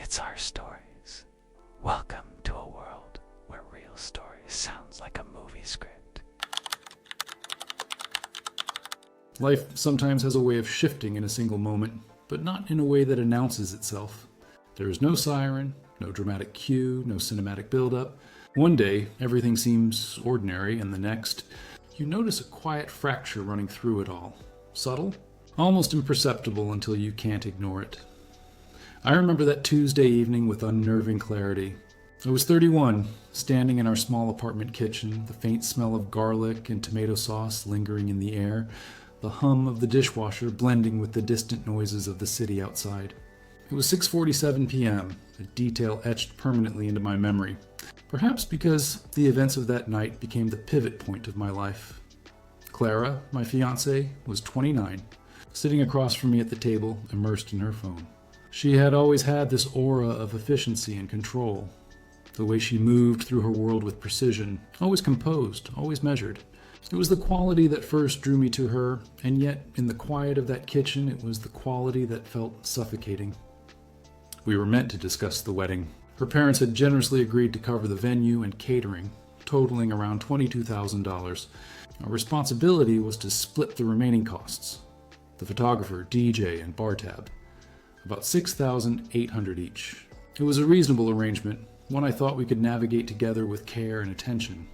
It's our stories. Welcome to a world where real stories sounds like a movie script. Life sometimes has a way of shifting in a single moment, but not in a way that announces itself. There is no siren, no dramatic cue, no cinematic build-up. One day, everything seems ordinary, and the next, you notice a quiet fracture running through it all. Subtle, almost imperceptible until you can't ignore it. I remember that Tuesday evening with unnerving clarity. I was 31, standing in our small apartment kitchen, the faint smell of garlic and tomato sauce lingering in the air, the hum of the dishwasher blending with the distant noises of the city outside. It was 6:47 p.m., a detail etched permanently into my memory, perhaps because the events of that night became the pivot point of my life. Clara, my fiancée, was 29, sitting across from me at the table, immersed in her phone. She had always had this aura of efficiency and control. The way she moved through her world with precision, always composed, always measured. It was the quality that first drew me to her, and yet in the quiet of that kitchen, it was the quality that felt suffocating. We were meant to discuss the wedding. Her parents had generously agreed to cover the venue and catering, totaling around $22,000. Our responsibility was to split the remaining costs. The photographer, DJ, and bar tab. About $6,800 each. It was a reasonable arrangement, one I thought we could navigate together with care and attention.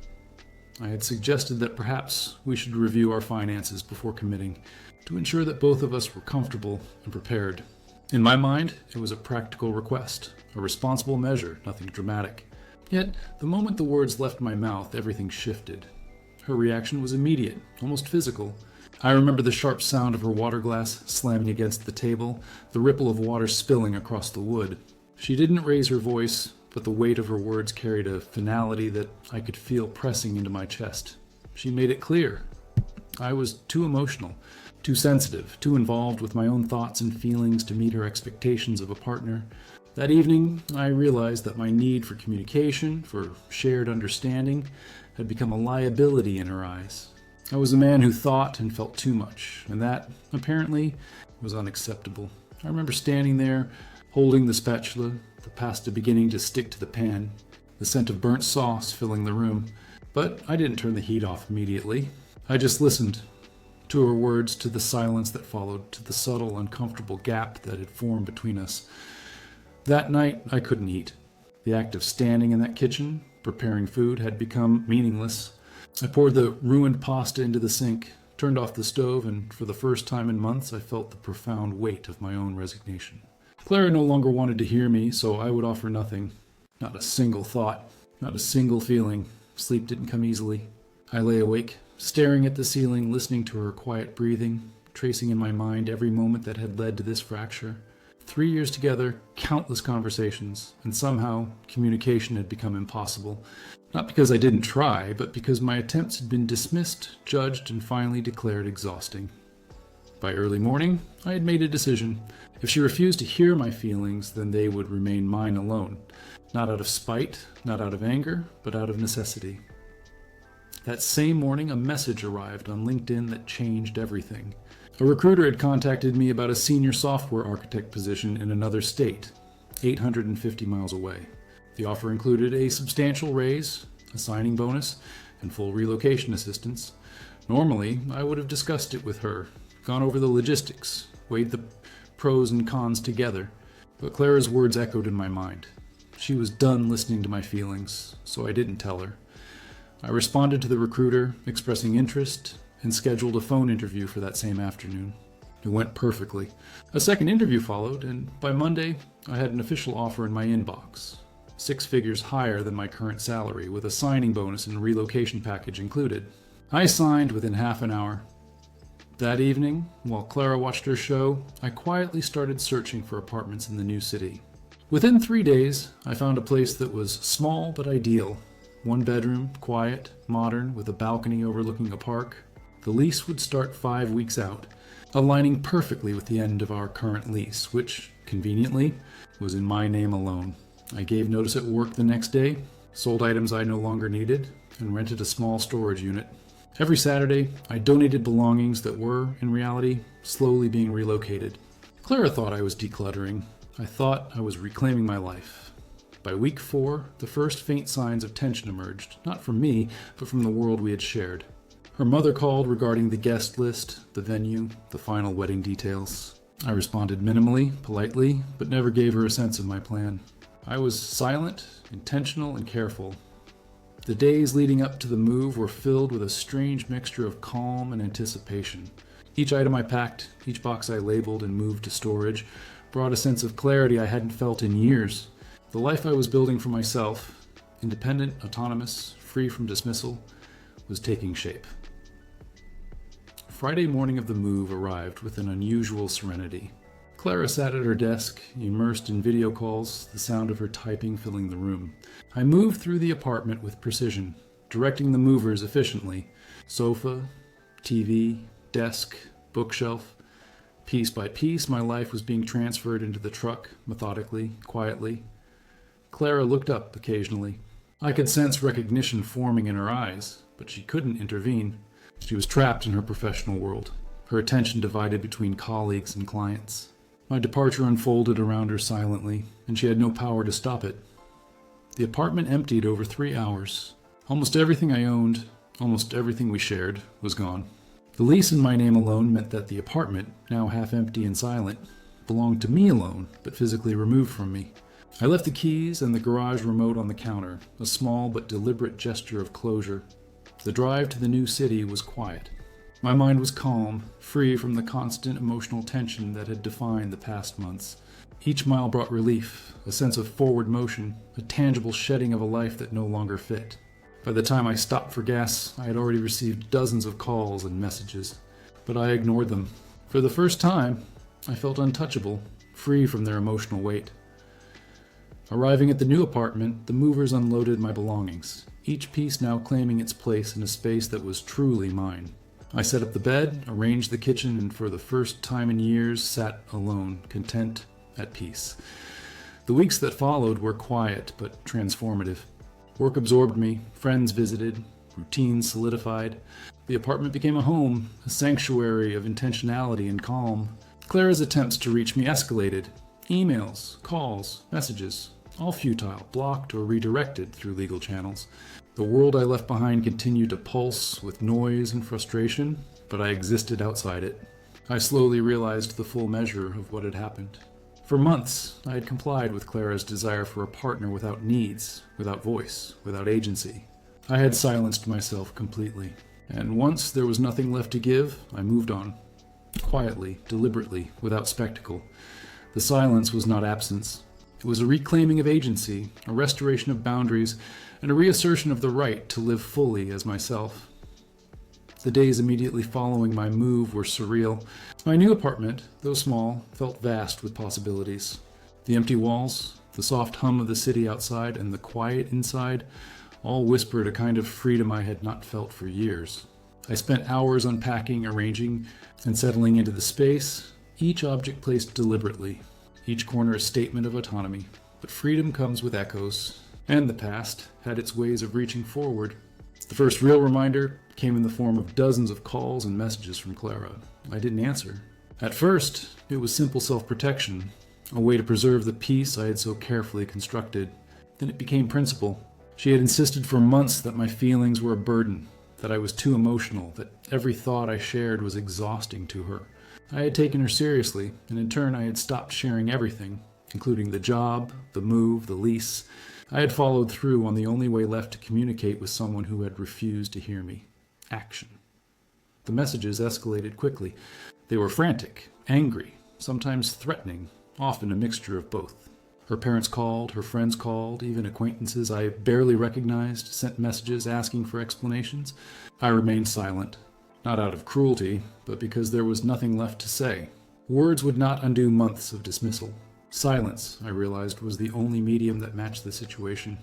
I had suggested that perhaps we should review our finances before committing, to ensure that both of us were comfortable and prepared. In my mind, it was a practical request, a responsible measure, nothing dramatic. Yet, the moment the words left my mouth, everything shifted. Her reaction was immediate, almost physical. I remember the sharp sound of her water glass slamming against the table, the ripple of water spilling across the wood. She didn't raise her voice, but the weight of her words carried a finality that I could feel pressing into my chest. She made it clear. I was too emotional, too sensitive, too involved with my own thoughts and feelings to meet her expectations of a partner. That evening, I realized that my need for communication, for shared understanding, had become a liability in her eyes. I was a man who thought and felt too much, and that, apparently, was unacceptable. I remember standing there, holding the spatula, the pasta beginning to stick to the pan, the scent of burnt sauce filling the room. But I didn't turn the heat off immediately. I just listened to her words, to the silence that followed, to the subtle, uncomfortable gap that had formed between us. That night, I couldn't eat. The act of standing in that kitchen, preparing food, had become meaningless. I poured the ruined pasta into the sink, turned off the stove, and for the first time in months I felt the profound weight of my own resignation. Clara no longer wanted to hear me, so I would offer nothing. Not a single thought, not a single feeling. Sleep didn't come easily. I lay awake, staring at the ceiling, listening to her quiet breathing, tracing in my mind every moment that had led to this fracture. 3 years together, countless conversations, and somehow communication had become impossible. Not because I didn't try, but because my attempts had been dismissed, judged, and finally declared exhausting. By early morning, I had made a decision. If she refused to hear my feelings, then they would remain mine alone. Not out of spite, not out of anger, but out of necessity. That same morning, a message arrived on LinkedIn that changed everything. A recruiter had contacted me about a senior software architect position in another state, 850 miles away. The offer included a substantial raise, a signing bonus, and full relocation assistance. Normally, I would have discussed it with her, gone over the logistics, weighed the pros and cons together, but Clara's words echoed in my mind. She was done listening to my feelings, so I didn't tell her. I responded to the recruiter, expressing interest, and scheduled a phone interview for that same afternoon. It went perfectly. A second interview followed, and by Monday, I had an official offer in my inbox. 6 figures higher than my current salary, with a signing bonus and relocation package included. I signed within half an hour. That evening, while Clara watched her show, I quietly started searching for apartments in the new city. Within 3 days, I found a place that was small but ideal. 1 bedroom, quiet, modern, with a balcony overlooking a park. The lease would start 5 weeks out, aligning perfectly with the end of our current lease, which, conveniently, was in my name alone. I gave notice at work the next day, sold items I no longer needed, and rented a small storage unit. Every Saturday, I donated belongings that were, in reality, slowly being relocated. Clara thought I was decluttering. I thought I was reclaiming my life. By week 4, the first faint signs of tension emerged, not from me, but from the world we had shared. Her mother called regarding the guest list, the venue, the final wedding details. I responded minimally, politely, but never gave her a sense of my plan. I was silent, intentional, and careful. The days leading up to the move were filled with a strange mixture of calm and anticipation. Each item I packed, each box I labeled and moved to storage, brought a sense of clarity I hadn't felt in years. The life I was building for myself, independent, autonomous, free from dismissal, was taking shape. Friday morning of the move arrived with an unusual serenity. Clara sat at her desk, immersed in video calls, the sound of her typing filling the room. I moved through the apartment with precision, directing the movers efficiently. Sofa, TV, desk, bookshelf. Piece by piece, my life was being transferred into the truck, methodically, quietly. Clara looked up occasionally. I could sense recognition forming in her eyes, but she couldn't intervene. She was trapped in her professional world, her attention divided between colleagues and clients. My departure unfolded around her silently, and she had no power to stop it. The apartment emptied over 3 hours. Almost everything I owned, almost everything we shared, was gone. The lease in my name alone meant that the apartment, now half empty and silent, belonged to me alone, but physically removed from me. I left the keys and the garage remote on the counter, a small but deliberate gesture of closure. The drive to the new city was quiet. My mind was calm, free from the constant emotional tension that had defined the past months. Each mile brought relief, a sense of forward motion, a tangible shedding of a life that no longer fit. By the time I stopped for gas, I had already received dozens of calls and messages, but I ignored them. For the first time, I felt untouchable, free from their emotional weight. Arriving at the new apartment, the movers unloaded my belongings, each piece now claiming its place in a space that was truly mine. I set up the bed, arranged the kitchen, and for the first time in years sat alone, content, at peace. The weeks that followed were quiet but transformative. Work absorbed me, friends visited, routines solidified. The apartment became a home, a sanctuary of intentionality and calm. Clara's attempts to reach me escalated. Emails, calls, messages, all futile, blocked or redirected through legal channels. The world I left behind continued to pulse with noise and frustration, but I existed outside it. I slowly realized the full measure of what had happened. For months, I had complied with Clara's desire for a partner without needs, without voice, without agency. I had silenced myself completely, and once there was nothing left to give, I moved on. Quietly, deliberately, without spectacle. The silence was not absence. It was a reclaiming of agency, a restoration of boundaries, and a reassertion of the right to live fully as myself. The days immediately following my move were surreal. My new apartment, though small, felt vast with possibilities. The empty walls, the soft hum of the city outside, and the quiet inside all whispered a kind of freedom I had not felt for years. I spent hours unpacking, arranging, and settling into the space, each object placed deliberately, each corner a statement of autonomy. But freedom comes with echoes, and the past had its ways of reaching forward. The first real reminder came in the form of dozens of calls and messages from Clara. I didn't answer. At first, it was simple self-protection, a way to preserve the peace I had so carefully constructed. Then it became principle. She had insisted for months that my feelings were a burden, that I was too emotional, that every thought I shared was exhausting to her. I had taken her seriously, and in turn I had stopped sharing everything, including the job, the move, the lease. I had followed through on the only way left to communicate with someone who had refused to hear me. Action. The messages escalated quickly. They were frantic, angry, sometimes threatening, often a mixture of both. Her parents called, her friends called, even acquaintances I barely recognized sent messages asking for explanations. I remained silent, not out of cruelty, but because there was nothing left to say. Words would not undo months of dismissal. Silence, I realized, was the only medium that matched the situation.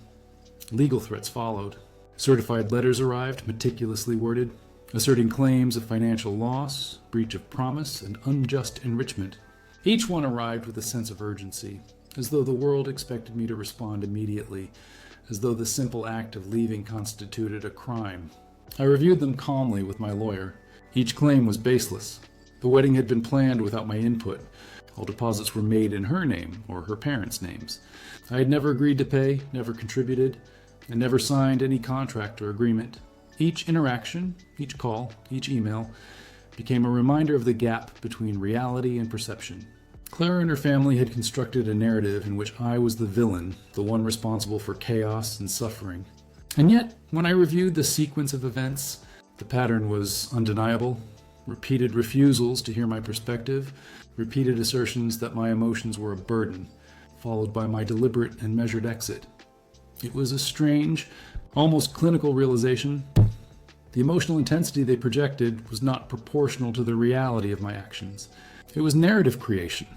Legal threats followed. Certified letters arrived, meticulously worded, asserting claims of financial loss, breach of promise, and unjust enrichment. Each one arrived with a sense of urgency, as though the world expected me to respond immediately, as though the simple act of leaving constituted a crime. I reviewed them calmly with my lawyer. Each claim was baseless. The wedding had been planned without my input. All deposits were made in her name or her parents' names. I had never agreed to pay, never contributed, and never signed any contract or agreement. Each interaction, each call, each email became a reminder of the gap between reality and perception. Clara and her family had constructed a narrative in which I was the villain, the one responsible for chaos and suffering. And yet, when I reviewed the sequence of events, the pattern was undeniable. Repeated refusals to hear my perspective, repeated assertions that my emotions were a burden, followed by my deliberate and measured exit. It was a strange, almost clinical realization. The emotional intensity they projected was not proportional to the reality of my actions. It was narrative creation,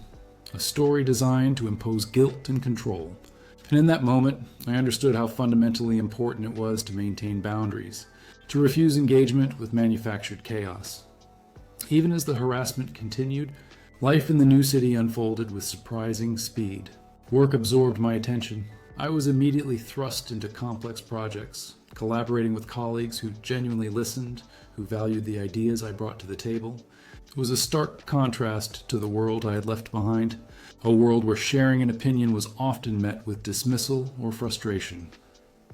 a story designed to impose guilt and control. And in that moment, I understood how fundamentally important it was to maintain boundaries, to refuse engagement with manufactured chaos. Even as the harassment continued, life in the new city unfolded with surprising speed. Work absorbed my attention. I was immediately thrust into complex projects, collaborating with colleagues who genuinely listened, who valued the ideas I brought to the table. It was a stark contrast to the world I had left behind, a world where sharing an opinion was often met with dismissal or frustration.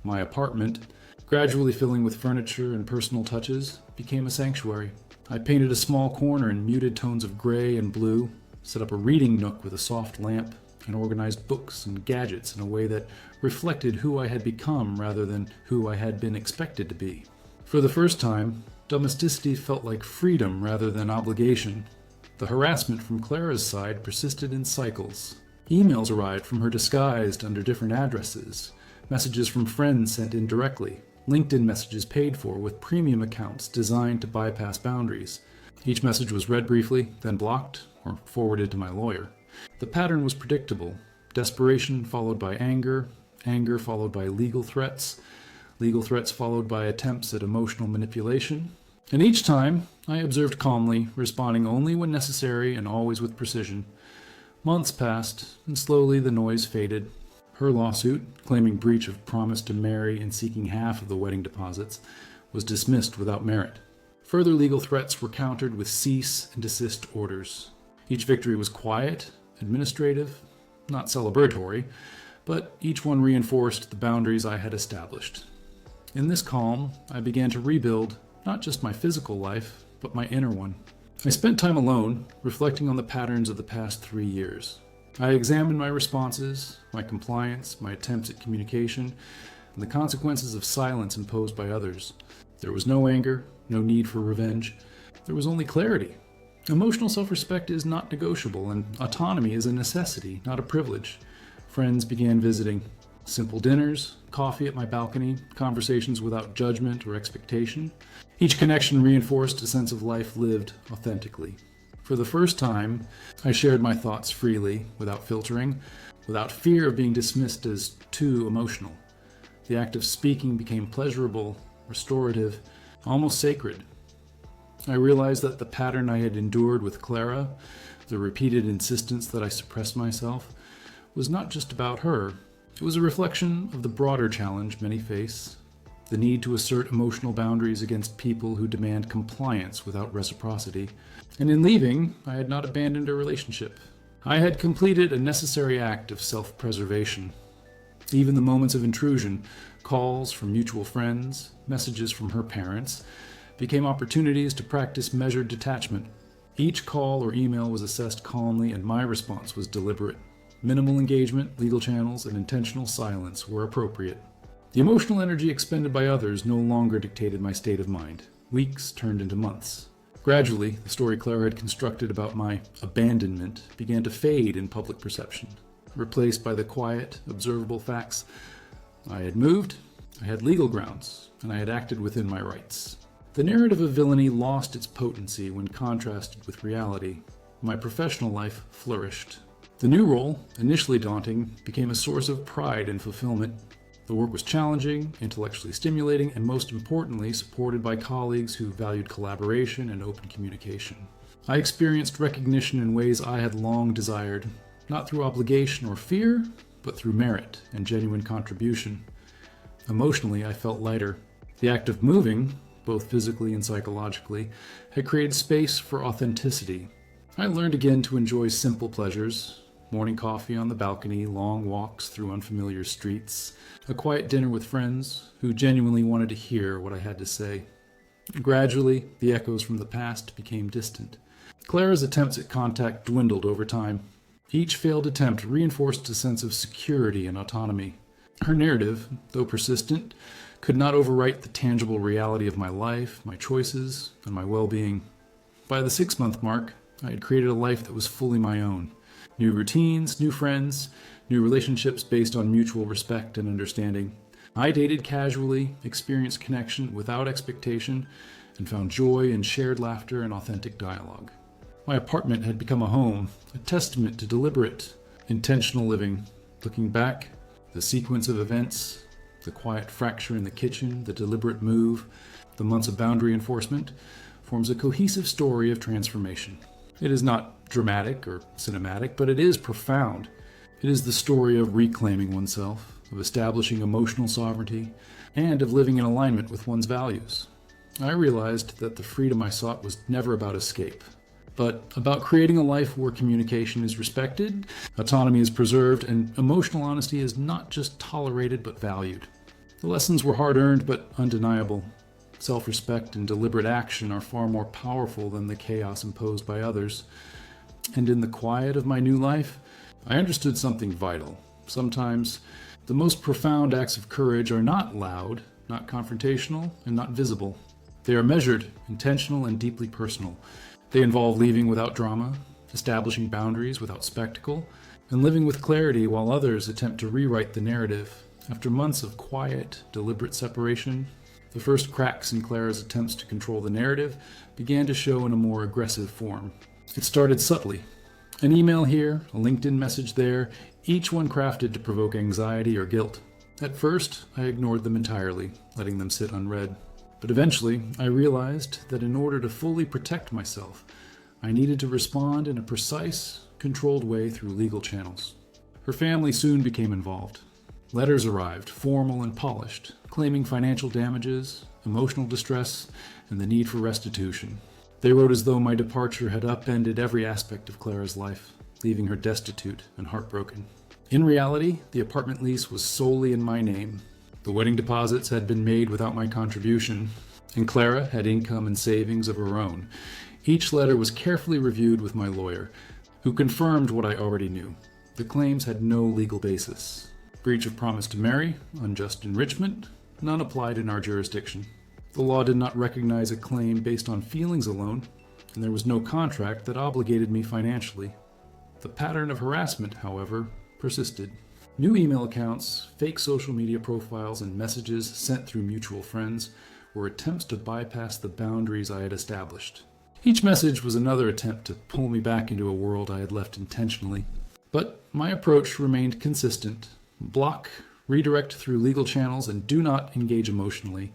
My apartment, gradually filling with furniture and personal touches, became a sanctuary. I painted a small corner in muted tones of gray and blue, set up a reading nook with a soft lamp, and organized books and gadgets in a way that reflected who I had become rather than who I had been expected to be. For the first time, domesticity felt like freedom rather than obligation. The harassment from Clara's side persisted in cycles. Emails arrived from her disguised under different addresses, messages from friends sent indirectly, LinkedIn messages paid for with premium accounts designed to bypass boundaries. Each message was read briefly, then blocked or forwarded to my lawyer. The pattern was predictable. Desperation followed by anger, anger followed by legal threats followed by attempts at emotional manipulation. And each time, I observed calmly, responding only when necessary and always with precision. Months passed, and slowly the noise faded. Her lawsuit, claiming breach of promise to marry and seeking half of the wedding deposits, was dismissed without merit. Further legal threats were countered with cease and desist orders. Each victory was quiet, administrative, not celebratory, but each one reinforced the boundaries I had established. In this calm, I began to rebuild not just my physical life, but my inner one. I spent time alone, reflecting on the patterns of the past 3 years. I examined my responses, my compliance, my attempts at communication, and the consequences of silence imposed by others. There was no anger, no need for revenge. There was only clarity. Emotional self-respect is not negotiable, and autonomy is a necessity, not a privilege. Friends began visiting. Simple dinners, coffee at my balcony, conversations without judgment or expectation. Each connection reinforced a sense of life lived authentically. For the first time, I shared my thoughts freely, without filtering, without fear of being dismissed as too emotional. The act of speaking became pleasurable, restorative, almost sacred. I realized that the pattern I had endured with Clara, the repeated insistence that I suppressed myself, was not just about her. It was a reflection of the broader challenge many face, the need to assert emotional boundaries against people who demand compliance without reciprocity. And in leaving, I had not abandoned a relationship. I had completed a necessary act of self-preservation. Even the moments of intrusion, calls from mutual friends, messages from her parents, became opportunities to practice measured detachment. Each call or email was assessed calmly, and my response was deliberate. Minimal engagement, legal channels, and intentional silence were appropriate. The emotional energy expended by others no longer dictated my state of mind. Weeks turned into months. Gradually, the story Clara had constructed about my abandonment began to fade in public perception, replaced by the quiet, observable facts. I had moved, I had legal grounds, and I had acted within my rights. The narrative of villainy lost its potency when contrasted with reality. My professional life flourished. The new role, initially daunting, became a source of pride and fulfillment. The work was challenging, intellectually stimulating, and most importantly, supported by colleagues who valued collaboration and open communication. I experienced recognition in ways I had long desired, not through obligation or fear, but through merit and genuine contribution. Emotionally, I felt lighter. The act of moving, both physically and psychologically, had created space for authenticity. I learned again to enjoy simple pleasures: morning coffee on the balcony, long walks through unfamiliar streets, a quiet dinner with friends who genuinely wanted to hear what I had to say. Gradually, the echoes from the past became distant. Clara's attempts at contact dwindled over time. Each failed attempt reinforced a sense of security and autonomy. Her narrative, though persistent, could not overwrite the tangible reality of my life, my choices, and my well-being. By the 6-month mark, I had created a life that was fully my own. New routines, new friends, new relationships based on mutual respect and understanding. I dated casually, experienced connection without expectation, and found joy in shared laughter and authentic dialogue. My apartment had become a home, a testament to deliberate, intentional living. Looking back, the sequence of events, the quiet fracture in the kitchen, the deliberate move, the months of boundary enforcement, forms a cohesive story of transformation. It is not dramatic or cinematic, but it is profound. It is the story of reclaiming oneself, of establishing emotional sovereignty, and of living in alignment with one's values. I realized that the freedom I sought was never about escape, but about creating a life where communication is respected, autonomy is preserved, and emotional honesty is not just tolerated but valued. The lessons were hard-earned but undeniable. Self-respect and deliberate action are far more powerful than the chaos imposed by others. And in the quiet of my new life, I understood something vital. Sometimes, the most profound acts of courage are not loud, not confrontational, and not visible. They are measured, intentional, and deeply personal. They involve leaving without drama, establishing boundaries without spectacle, and living with clarity while others attempt to rewrite the narrative. After months of quiet, deliberate separation, the first cracks in Clara's attempts to control the narrative began to show in a more aggressive form. It started subtly. An email here, a LinkedIn message there, each one crafted to provoke anxiety or guilt. At first, I ignored them entirely, letting them sit unread. But eventually, I realized that in order to fully protect myself, I needed to respond in a precise, controlled way through legal channels. Her family soon became involved. Letters arrived, formal and polished, claiming financial damages, emotional distress, and the need for restitution. They wrote as though my departure had upended every aspect of Clara's life, leaving her destitute and heartbroken. In reality, the apartment lease was solely in my name. The wedding deposits had been made without my contribution, and Clara had income and savings of her own. Each letter was carefully reviewed with my lawyer, who confirmed what I already knew. The claims had no legal basis. Breach of promise to marry, unjust enrichment, none applied in our jurisdiction. The law did not recognize a claim based on feelings alone, and there was no contract that obligated me financially. The pattern of harassment, however, persisted. New email accounts, fake social media profiles, and messages sent through mutual friends were attempts to bypass the boundaries I had established. Each message was another attempt to pull me back into a world I had left intentionally. But my approach remained consistent. Block, redirect through legal channels, and do not engage emotionally.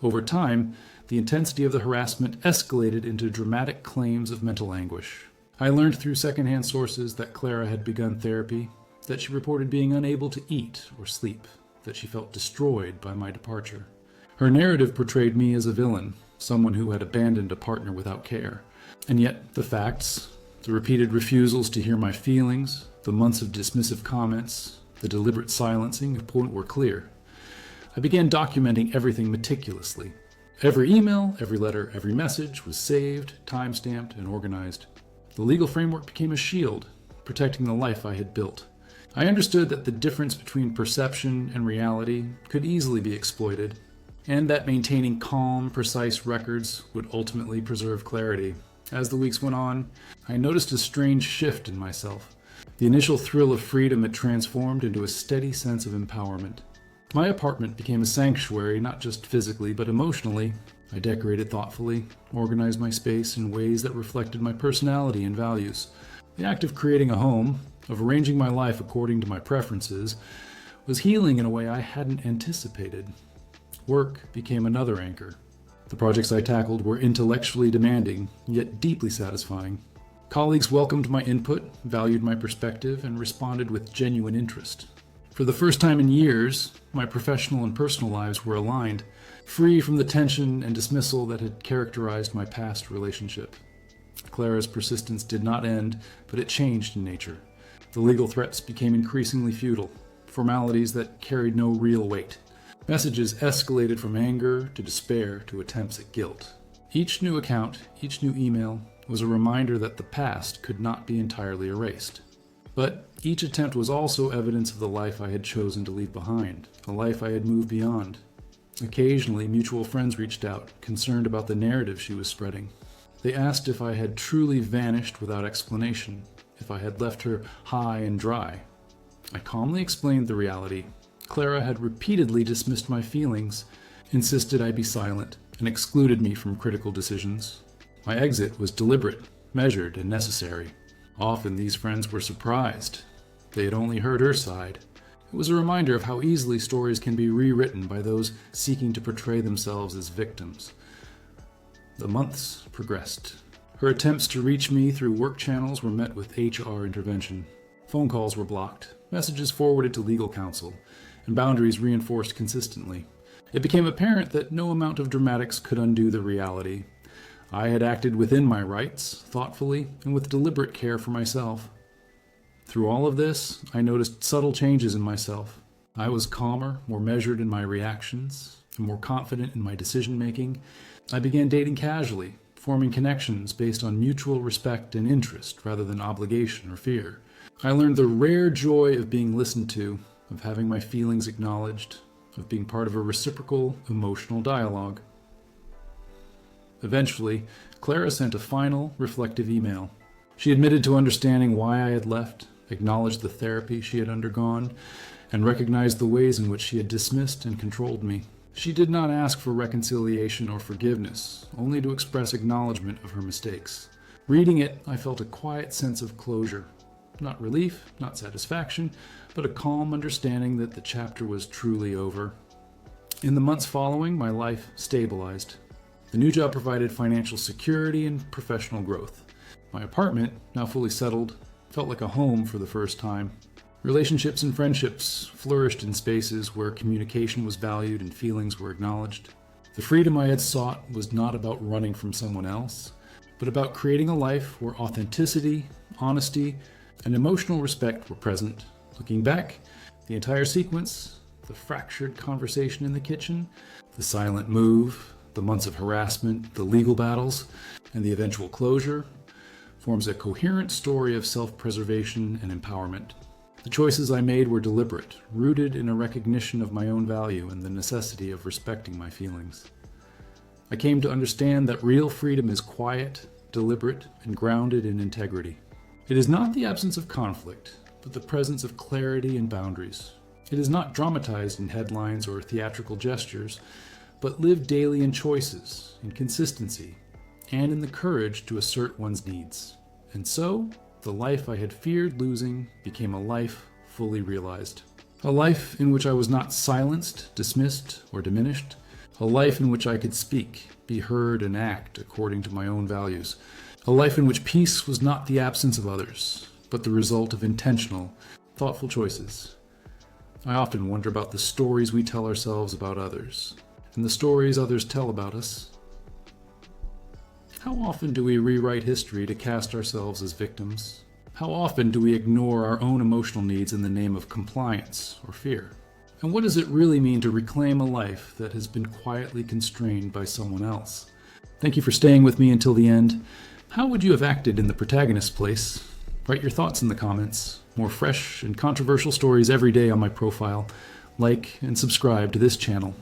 Over time, the intensity of the harassment escalated into dramatic claims of mental anguish. I learned through secondhand sources that Clara had begun therapy, that she reported being unable to eat or sleep, that she felt destroyed by my departure. Her narrative portrayed me as a villain, someone who had abandoned a partner without care. And yet, the facts, the repeated refusals to hear my feelings, the months of dismissive comments, the deliberate silencing were clear. I began documenting everything meticulously. Every email, every letter, every message was saved, time-stamped, and organized. The legal framework became a shield, protecting the life I had built. I understood that the difference between perception and reality could easily be exploited, and that maintaining calm, precise records would ultimately preserve clarity. As the weeks went on, I noticed a strange shift in myself. The initial thrill of freedom had transformed into a steady sense of empowerment. My apartment became a sanctuary, not just physically, but emotionally. I decorated thoughtfully, organized my space in ways that reflected my personality and values. The act of creating a home, of arranging my life according to my preferences, was healing in a way I hadn't anticipated. Work became another anchor. The projects I tackled were intellectually demanding, yet deeply satisfying. Colleagues welcomed my input, valued my perspective, and responded with genuine interest. For the first time in years, my professional and personal lives were aligned, free from the tension and dismissal that had characterized my past relationship. Clara's persistence did not end, but it changed in nature. The legal threats became increasingly futile, formalities that carried no real weight. Messages escalated from anger to despair to attempts at guilt. Each new account, each new email, was a reminder that the past could not be entirely erased. But each attempt was also evidence of the life I had chosen to leave behind, a life I had moved beyond. Occasionally, mutual friends reached out, concerned about the narrative she was spreading. They asked if I had truly vanished without explanation, if I had left her high and dry. I calmly explained the reality. Clara had repeatedly dismissed my feelings, insisted I be silent, and excluded me from critical decisions. My exit was deliberate, measured, and necessary. Often these friends were surprised. They had only heard her side. It was a reminder of how easily stories can be rewritten by those seeking to portray themselves as victims. The months progressed. Her attempts to reach me through work channels were met with HR intervention. Phone calls were blocked, messages forwarded to legal counsel, and boundaries reinforced consistently. It became apparent that no amount of dramatics could undo the reality. I had acted within my rights, thoughtfully, and with deliberate care for myself. Through all of this, I noticed subtle changes in myself. I was calmer, more measured in my reactions, and more confident in my decision-making. I began dating casually, forming connections based on mutual respect and interest rather than obligation or fear. I learned the rare joy of being listened to, of having my feelings acknowledged, of being part of a reciprocal, emotional dialogue. Eventually, Clara sent a final, reflective email. She admitted to understanding why I had left, acknowledged the therapy she had undergone, and recognized the ways in which she had dismissed and controlled me. She did not ask for reconciliation or forgiveness, only to express acknowledgement of her mistakes. Reading it, I felt a quiet sense of closure. Not relief, not satisfaction, but a calm understanding that the chapter was truly over. In the months following, my life stabilized. The new job provided financial security and professional growth. My apartment, now fully settled, felt like a home for the first time. Relationships and friendships flourished in spaces where communication was valued and feelings were acknowledged. The freedom I had sought was not about running from someone else, but about creating a life where authenticity, honesty, and emotional respect were present. Looking back, the entire sequence, the fractured conversation in the kitchen, the silent move, the months of harassment, the legal battles, and the eventual closure, forms a coherent story of self-preservation and empowerment. The choices I made were deliberate, rooted in a recognition of my own value and the necessity of respecting my feelings. I came to understand that real freedom is quiet, deliberate, and grounded in integrity. It is not the absence of conflict, but the presence of clarity and boundaries. It is not dramatized in headlines or theatrical gestures, but lived daily in choices, in consistency, and in the courage to assert one's needs. And so, the life I had feared losing became a life fully realized. A life in which I was not silenced, dismissed, or diminished. A life in which I could speak, be heard, and act according to my own values. A life in which peace was not the absence of others, but the result of intentional, thoughtful choices. I often wonder about the stories we tell ourselves about others, and the stories others tell about us. How often do we rewrite history to cast ourselves as victims? How often do we ignore our own emotional needs in the name of compliance or fear? And what does it really mean to reclaim a life that has been quietly constrained by someone else? Thank you for staying with me until the end. How would you have acted in the protagonist's place? Write your thoughts in the comments. More fresh and controversial stories every day on my profile. Like and subscribe to this channel.